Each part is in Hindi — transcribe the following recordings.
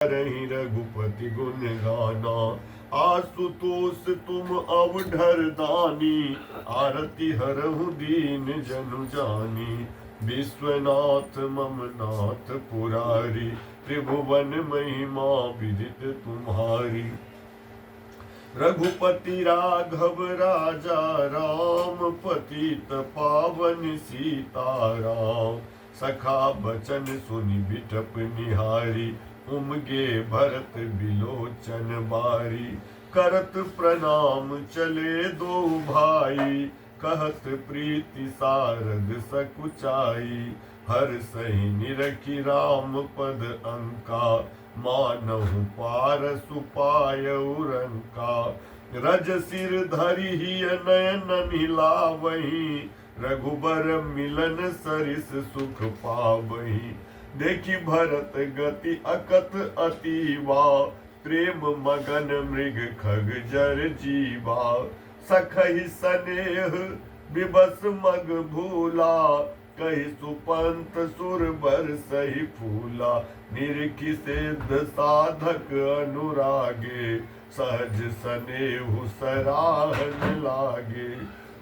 रही रघुपति गुण गाना। आशुतोष तुम अवधर दानी, आरती हरहु दीन जनु जानी। विश्वनाथ मम नाथ पुरारी, त्रिभुवन महिमा विदित तुम्हारी। रघुपति राघव राजा राम, पतित पावन सीताराम। सखा बचन सुनि बिटप निहारी, उमगे भरत बिलोचन बारी। करत प्रणाम चले दो भाई, कहत प्रीति सारद सकुचाई। हर सही निरखी राम पद अंका, मानहु पारसु पायउ रंका। रज सिर धरि हिय नयन मिलावहीं, रघुबर मिलन सरिस सुख पावहीं। देखी भरत गति अकथ अतीवा, प्रेम मगन मृग खग जर जीवा। सखहि सनेह विबस मग भूला, कहि सुपंथ सुर बर सही फूला। निरखि सिद्ध साधक अनुरागे, सहज सनेहु सराहन लागे।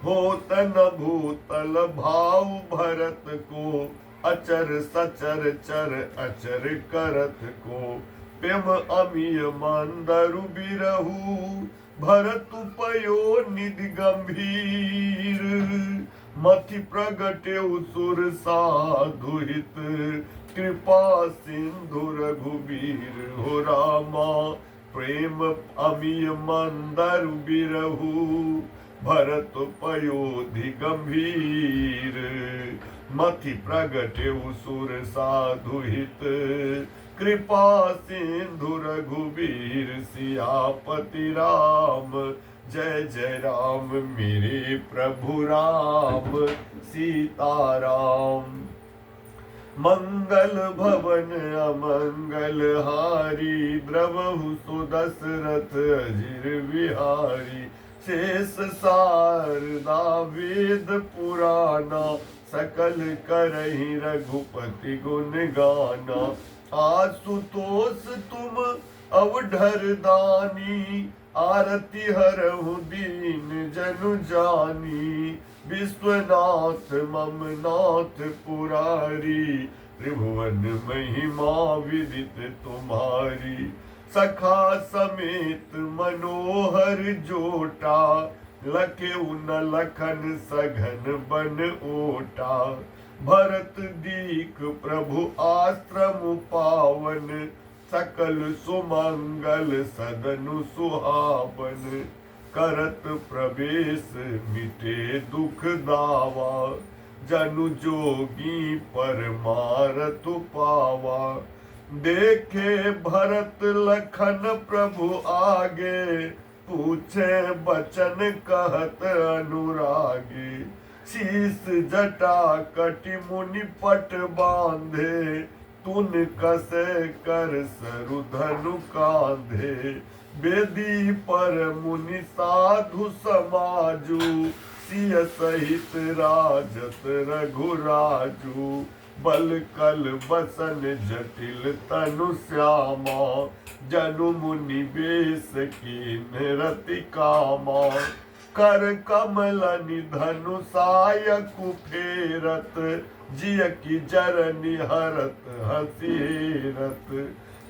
होत न भूतल भाव भरत को, अचर सचर चर अचर करत को। प्रेम अमिय मांदरु बिरहु, भरत पयो निधि गंभीर। मति प्रगटे सुर साधु हित, कृपा सिंधु रघुबीर। हो रामा प्रेम अमिय मांदरु बिरहु, भरत पयोधि गंभीर। मति प्रगटे सुर साधु हित, कृपा सिंधु रघुबीर। सियापति राम जय जय राम, मेरे प्रभु राम सीताराम। मंगल भवन अमंगल हारी, द्रवहु सुदशरथ अजिर बिहारी। शेष शारदा वेद पुराना, सकल करहि रघुपति गुण गाना। आशुतोष तुम अवधर दानी, आरती हरहु दीन जनु जानी। विश्वनाथ मम नाथ पुरारी, त्रिभुवन महिमा विदित तुम्हारी। सखा समेत मनोहर जोटा, लखे न लखन सघन बन ओटा। भरत दीख प्रभु आश्रम पावन, सकल सुमंगल सदनु सुहावन। करत प्रवेश मिटे दुख दावा, जनु जोगी परमारथ पावा। देखे भरत लखन प्रभु आगे, पूछे बचन कहत अनुरागे। शीस जटा कटि मुनि पट बांधे, तुन कसे कर सरु धनु कांधे। वेदी पर मुनि साधु समाजु, सिय सहित राजत रघुराजु। बल कल बसन जटिल तनु श्यामा, जनु मुनि बेस कीन रति कामा। कर कमल निधनु सायकु फेरत, जिय की जरनि हरत हसीरत।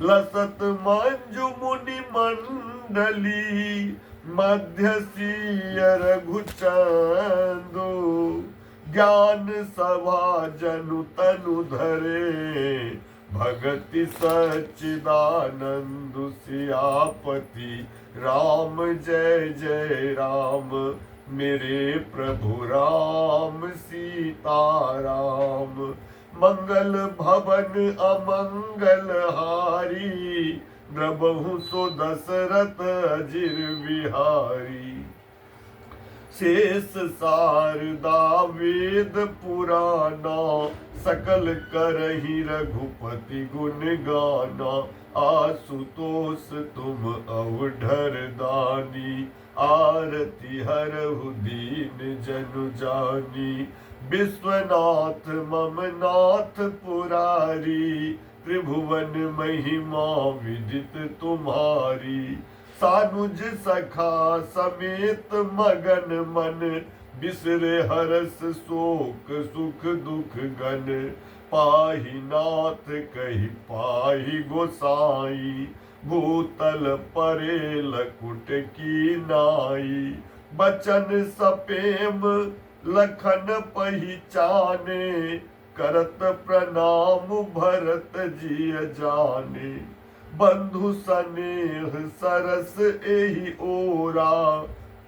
लसत मंजु मुनि मंडली, मध्य सिय रघु चंदु। ज्ञान सभा जनु तनु धरे, भगति सच्चिदानंद। सियापति राम जय जय राम, मेरे प्रभु राम सीताराम। मंगल भवन अमंगल हारी, द्रवहु सो दशरथ अजिर बिहारी। शेष शारदा वेद पुराना, सकल करहि रघुपति गुण गाना। आशुतोष तुम अवधर दानी, आरती हरहु दीन जनु जानी। विश्वनाथ मम नाथ पुरारी, त्रिभुवन महिमा विदित तुम्हारी। सानुज सखा समेत मगन मन, बिसरे हरस शोक सुख दुख गन। पाहि नाथ कहि पाहि गोसाई, भूतल परे लकुट की नाई। बचन सपेम लखन पहिचाने, करत प्रणाम भरत जिय जाने। बंधु सनेह सरस एहि ओरा,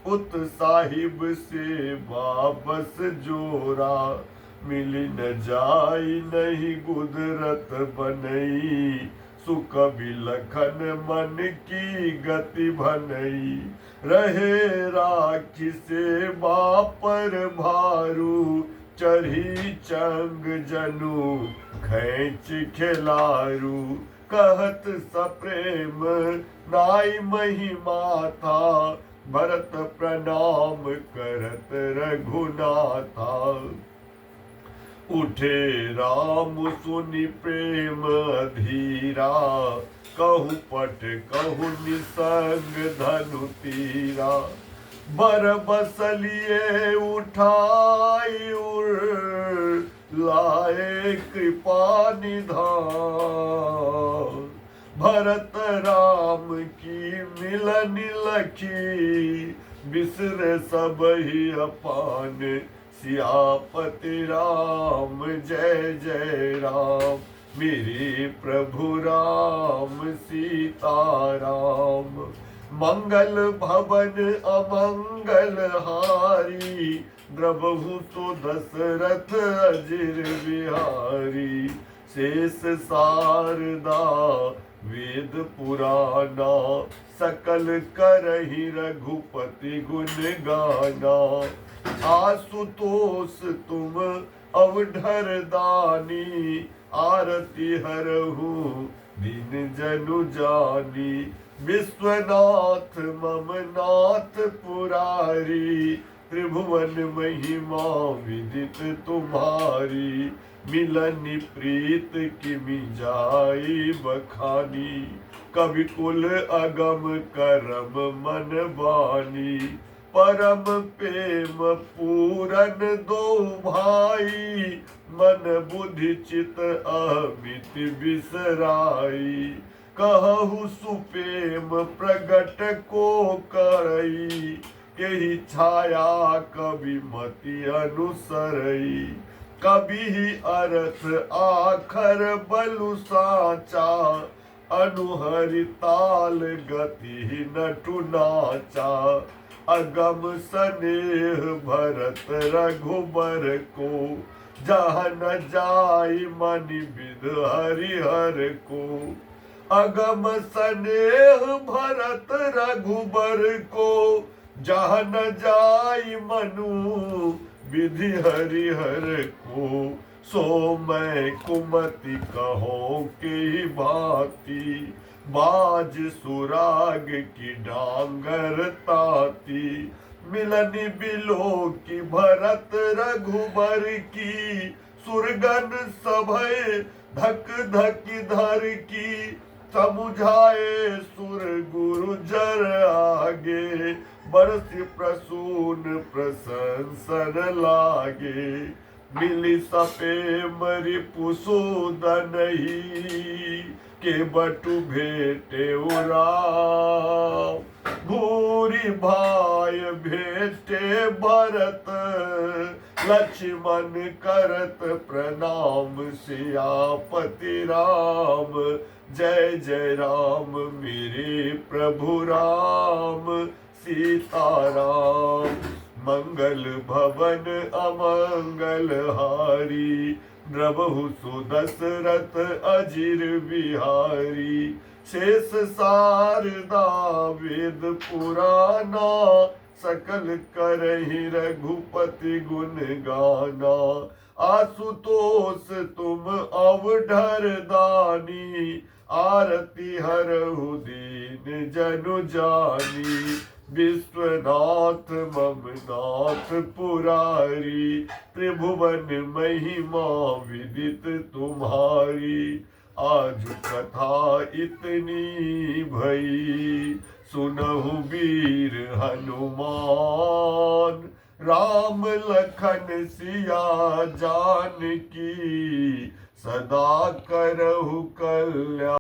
पुत साहिब से वापस जोरा। मिल न जाई नहीं गुदरत बनई, सुख बिलखन मन की गति भनई। रहे राखी से बापर भारू, चढ़ी चंग जनु खैच खिलारू। कहत सप्रेम नाई महिमा था, भरत प्रणाम करत रघुनाथा। उठे राम सुनि प्रेम धीरा, कहु पट कहु निसंग धनु तीरा। बर बसलिए उठाई उर, लाए कृपा निधान। भरत राम की मिलन लखी, बिसर सब ही अपान। सियापति राम जय जय राम, मेरे प्रभु राम सीता राम। मंगल भवन अमंगल हारी, द्रबहु सो दशरथ अजिर बिहारी। शेष शारदा वेद पुराना, सकल करहि रघुपति गुण गाना। आशुतोष तुम अवधर दानी, आरती हरहु दीन जनु जानी। विश्वनाथ मम नाथ पुरारी, त्रिभुवन महिमा विदित तुम्हारी। मिलन प्रीत किमि जाई बखानी, कवि कुल अगम करम मन बानी। परम प्रेम पूरन दो भाई, मन बुद्धि चित अमित बिसराई। कहु सुप्रेम प्रगट को करई, केहि छाया कवि मति अनुसरई। कभी अर्थ आखर बलु साचा, अनुहरि ताल गति नटु नाचा। अगम स्नेह भरत रघुबर को, जहाँ न जाई मनि विद हरिहर को। अगम स्नेह भरत रघुबर को, जहाँ न जाई मनु विधि हरिहर को। सो मैं कुमति कहो की भांति, बाज सुराग की डांगर ताती। मिलनी बिलो की भरत रघुबर की, सुरगन सभय धक धक धर की। समुझाए सुर गुरु जर आगे, बरसि प्रसून प्रशंसन लागे। मिली सपे मरि पुसूदन ही, के बटु भेटे राम। भूरि भाई भेटे भरत, लक्ष्मण करत प्रणाम। सियापति राम जय जय राम, मेरे प्रभु राम सीताराम। मंगल भवन अमंगल हारी, द्रबहु सो दशरथ अजिर बिहारी। शेष शारदा वेद पुराना, सकल करहि रघुपति गुण गाना। आशुतोष तुम अवधर दानी, आरती हरहु दीन जनु जानी। विश्वनाथ मम नाथ पुरारी, त्रिभुवन महिमा विदित तुम्हारी। आज कथा इतनी भई, सुनहु वीर हनुमान, राम लखन सिया जानकी, सदा करहु कल्याण।